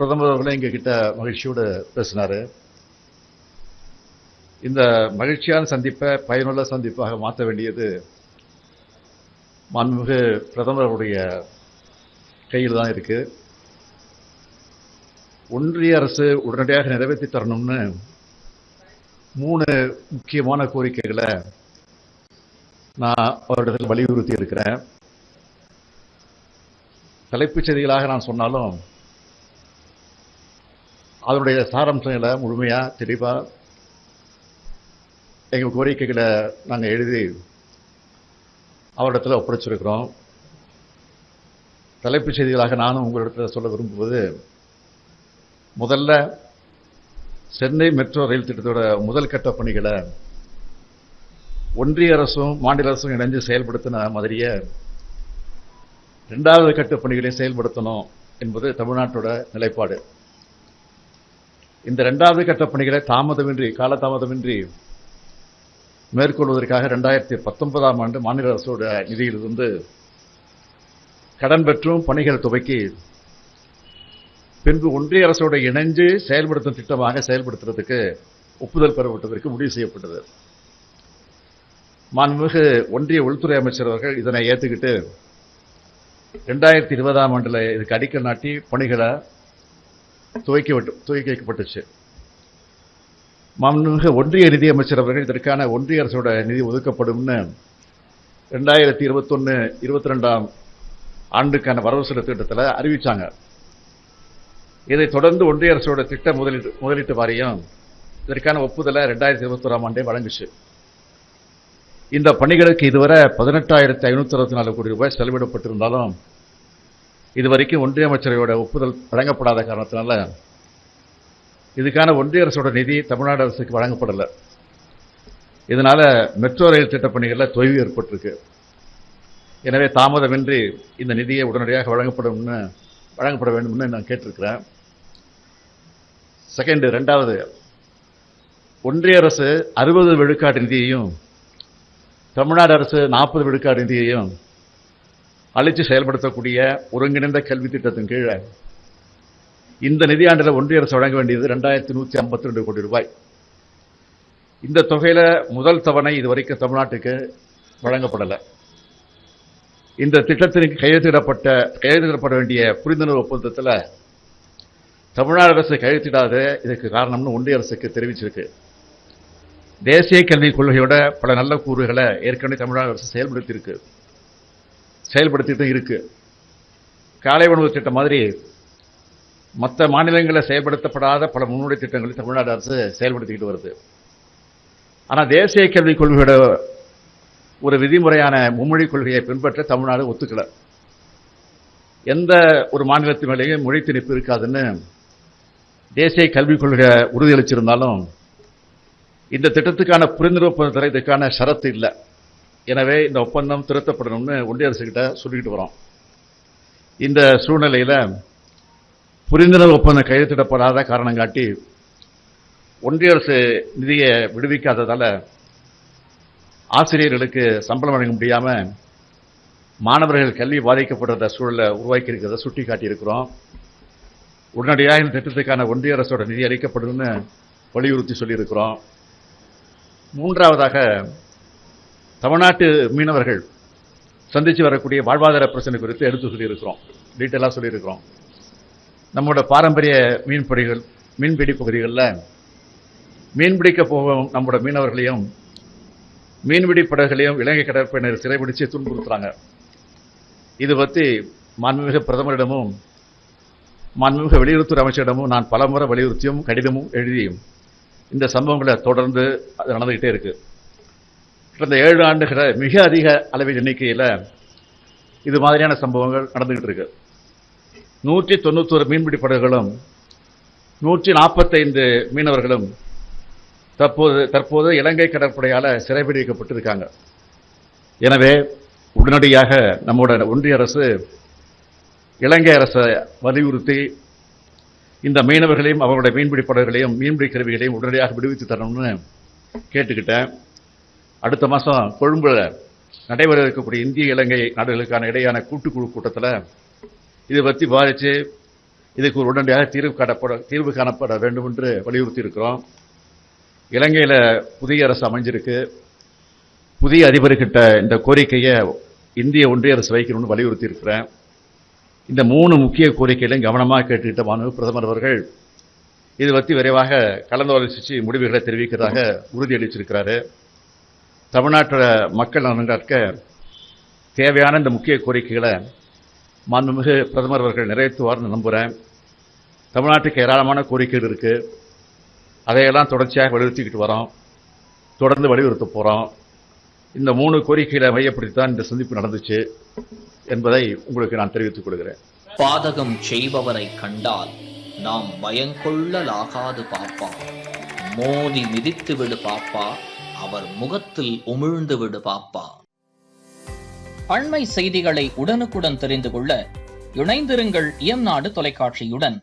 பிரதமர் அவர்களே எங்ககிட்ட மகிழ்ச்சியோடு பேசினாரு. இந்த மகிழ்ச்சியான சந்திப்பை பயனுள்ள சந்திப்பாக மாற்ற வேண்டியது மாண்புமிகு பிரதமருடைய கையில் தான் இருக்கு. ஒன்றிய அரசு உடனடியாக நிறைவேற்றி தரணும்னு 3 முக்கியமான கோரிக்கைகளை நான் அவரிடத்தில் வலியுறுத்தி இருக்கிறேன். தலைப்புச் செய்திகளாக நான் சொன்னாலும் அதனுடைய சாராம்சங்களை முழுமையா தெளிவா எங்கள் கோரிக்கைகளை நாங்கள் எழுதி அவரிடத்தில் ஒப்படைச்சிருக்கிறோம். தலைப்புச் செய்திகளாக நானும் உங்களிடத்தில் சொல்ல விரும்புவது, முதல்ல சென்னை மெட்ரோ ரயில் திட்டத்தோட முதல் கட்ட பணிகளை ஒன்றிய அரசும் மாநில அரசும் இணைந்து செயல்படுத்தின மாதிரியே 2வது கட்ட பணிகளை செயல்படுத்தணும் என்பது தமிழ்நாட்டோட நிலைப்பாடு. இந்த 2வது கட்ட பணிகளை காலதாமதமின்றி மேற்கொள்வதற்காக 2019ஆம் ஆண்டு மாநில அரசோட நிதியிலிருந்து கடன் பெற்றும் பணிகள் துவக்கி பின்பு ஒன்றிய அரசோட இணைஞ்சு செயல்படுத்தும் திட்டமாக செயல்படுத்துறதுக்கு ஒப்புதல் பெறப்பட்டதற்கு முடிவு செய்யப்பட்டது. மாண்புமிகு ஒன்றிய உள்துறை அமைச்சர் அவர்கள் இதனை ஏற்றுக்கிட்டு 2020ஆம் ஆண்டுல இதுக்கு அடிக்கல் நாட்டி பணிகளை துவக்கி வைக்கப்பட்டுச்சு. மாண்புமிகு ஒன்றிய நிதி அமைச்சர் அவர்கள் இதற்கான ஒன்றிய அரசோட நிதி ஒதுக்கப்படும் 2021-22ஆம் ஆண்டுக்கான வரவு செலவு திட்டத்தில் அறிவிச்சாங்க. இதைத் தொடர்ந்து ஒன்றிய அரசோட திட்ட முதலீட்டு வாரியம் இதற்கான ஒப்புதலை 2021ஆம் ஆண்டே வழங்குச்சு. இந்த பணிகளுக்கு இதுவரை 18,564 கோடி ரூபாய் செலவிடப்பட்டிருந்தாலும் இதுவரைக்கும் ஒன்றிய அமைச்சரோட ஒப்புதல் வழங்கப்படாத காரணத்தினால இதுக்கான ஒன்றிய அரசோட நிதி தமிழ்நாடு அரசுக்கு வழங்கப்படலை. இதனால மெட்ரோ ரயில் திட்ட பணிகளில் தொய்வு ஏற்பட்டிருக்கு. எனவே தாமதமின்றி இந்த நிதியை உடனடியாக வழங்கப்பட வேண்டும்னு நான் கேட்டிருக்கிறேன். 2வது, ஒன்றிய அரசு 60 விழுக்காடு நிதியையும் தமிழ்நாடு அரசு 40 விழுக்காடு நிதியையும் அளித்து செயல்படுத்தக்கூடிய ஒருங்கிணைந்த கல்வி திட்டத்தின் கீழே இந்த நிதியாண்டில் ஒன்றிய அரசு வழங்க வேண்டியது 2152 கோடி ரூபாய். இந்த தொகையில முதல் தவணை இதுவரைக்கும் தமிழ்நாட்டுக்கு வழங்கப்படலை. இந்த திட்டத்திற்கு கையெழுத்திடப்பட வேண்டிய புரிந்துணர்வு ஒப்பந்தத்தில் தமிழ்நாடு அரசு கையெழுத்திடாத இதற்கு காரணம்னு ஒன்றிய அரசுக்கு தெரிவிச்சிருக்கு. தேசிய கல்விக் கொள்கையோட பல நல்ல கூறுகளை ஏற்கனவே தமிழ்நாடு அரசு செயல்படுத்திட்டு இருக்கு. காலை உணவு திட்டம் மாதிரி மற்ற மாநிலங்களில் செயல்படுத்தப்படாத பல முன்னோடி திட்டங்களை தமிழ்நாடு அரசு செயல்படுத்திக்கிட்டு வருது. ஆனால் தேசிய கல்விக் கொள்கையோட ஒரு விதிமுறையான மும்மொழி கொள்கையை பின்பற்ற தமிழ்நாடு ஒத்துக்கல. எந்த ஒரு மாநிலத்தின் மேலேயும் மொழி திணிப்பு இருக்காதுன்னு தேசிய கல்விக் கொள்கை உறுதியளிச்சிருந்தாலும் இந்த திட்டத்துக்கான புரிந்துணர்வு ஒப்பந்தத்தில் இதுக்கான ஷரத்து இல்லை. எனவே இந்த ஒப்பந்தம் திருத்தப்படணும்னு ஒன்றிய அரசு கிட்ட சொல்லிக்கிட்டு வரோம். இந்த சூழ்நிலையில புரிந்துணர்வு ஒப்பந்தம் கையெழுத்திடப்படாத காரணம் காட்டி ஒன்றிய அரசு நிதியை விடுவிக்காததால ஆசிரியர்களுக்கு சம்பளம் வழங்க முடியாம மாணவர்கள் கல்வி பாதிக்கப்படுற சூழலை உருவாக்கி இருக்கிறத சுட்டி காட்டியிருக்கிறோம். உடனடியாக இந்த திட்டத்துக்கான ஒன்றிய அரசோட நிதி அளிக்கப்படும்னு வலியுறுத்தி சொல்லியிருக்கிறோம். 3வதாக, தமிழ்நாட்டு மீனவர்கள் சந்திச்சு வரக்கூடிய வாழ்வாதார பிரச்சனை குறித்து எடுத்து சொல்லியிருக்கிறோம், டீட்டெயிலாக சொல்லியிருக்கிறோம். நம்மளோட பாரம்பரிய மீன்பிடி பகுதிகளில் மீன்பிடிக்க போகும் நம்மளோட மீனவர்களையும் மீன்பிடி படகுகளையும் இலங்கை கடற்படையினர் சிறைபிடிச்சு துன்புறுத்துறாங்க. இது பற்றி மாண்புமிகு பிரதமரிடமும் மாண்புமிகு வெளியுறவுத்துறை அமைச்சரிடமும் நான் பலமுறை வலியுறுத்தியும் கடிதமும் எழுதியும் இந்த சம்பவங்களை தொடர்ந்து அது நடந்துகிட்டே இருக்கு. கடந்த 7 ஆண்டுகளை மிக அதிக அளவில் எண்ணிக்கையில் இது மாதிரியான சம்பவங்கள் நடந்துகிட்டு இருக்கு. 191 மீன்பிடி படகுகளும் 145 மீனவர்களும் தற்போது இலங்கை கடற்படையால் சிறைபிடிக்கப்பட்டிருக்காங்க. எனவே உடனடியாக நம்முடைய ஒன்றிய அரசு இலங்கை அரசை வலியுறுத்தி இந்த மீனவர்களையும் அவர்களுடைய மீன்பிடி படகுகளையும் மீன்பிடி கருவிகளையும் உடனடியாக விடுவித்து தரணும்னு கேட்டுக்கிட்டேன். அடுத்த மாதம் கொழும்புல நடைபெற இருக்கக்கூடிய இந்திய இலங்கை நாடுகளுக்கான இடையான கூட்டுக்குழு கூட்டத்தில் இதை பற்றி விவாதித்து இதுக்கு ஒரு உடனடியாக தீர்வு காணப்பட வேண்டும் என்று வலியுறுத்தி இருக்கிறோம். இலங்கையில புதிய அரசு அமைஞ்சிருக்கு. புதிய அதிபர்கிட்ட இந்த கோரிக்கையை இந்திய ஒன்றிய அரசு வைக்கணும்னு வலியுறுத்தி இருக்கிறேன். இந்த 3 முக்கிய கோரிக்கைகளையும் கவனமாக கேட்டுக்கிட்ட மாண்பு பிரதமர் அவர்கள் இது பற்றி விரைவாக கலந்தாலோசித்து முடிவுகளை தெரிவிக்கிறதாக உறுதியளிச்சிருக்கிறாரு. தமிழ்நாட்டு மக்கள் நலனுக்காக தேவையான இந்த முக்கிய கோரிக்கைகளை மாண்புமிகு பிரதமர் அவர்கள் நிறைவேற்றுவார்னு நம்புகிறேன். தமிழ்நாட்டுக்கு ஏராளமான கோரிக்கைகள் இருக்கு. அதையெல்லாம் தொடர்ச்சியாக வலியுறுத்திக்கிட்டு வரோம், தொடர்ந்து வலியுறுத்த போறோம். இந்த 3 கோரிக்கைகளை மையப்படுத்தித்தான் இந்த சந்திப்பு நடந்துச்சு என்பதை உங்களுக்கு நான் தெரிவித்துக் கொள்கிறேன். பாதகம் செய்பவரை கண்டால் நாம் பயங்கொள்ளலாகாது பாப்பா, மோதி மிதித்து விடு பாப்பா, அவர் முகத்தில் உமிழ்ந்து விடு பாப்பா. அண்மை செய்திகளை உடனுக்குடன் தெரிந்து கொள்ள இணைந்திருங்கள் இயம்நாடு தொலைக்காட்சியுடன்.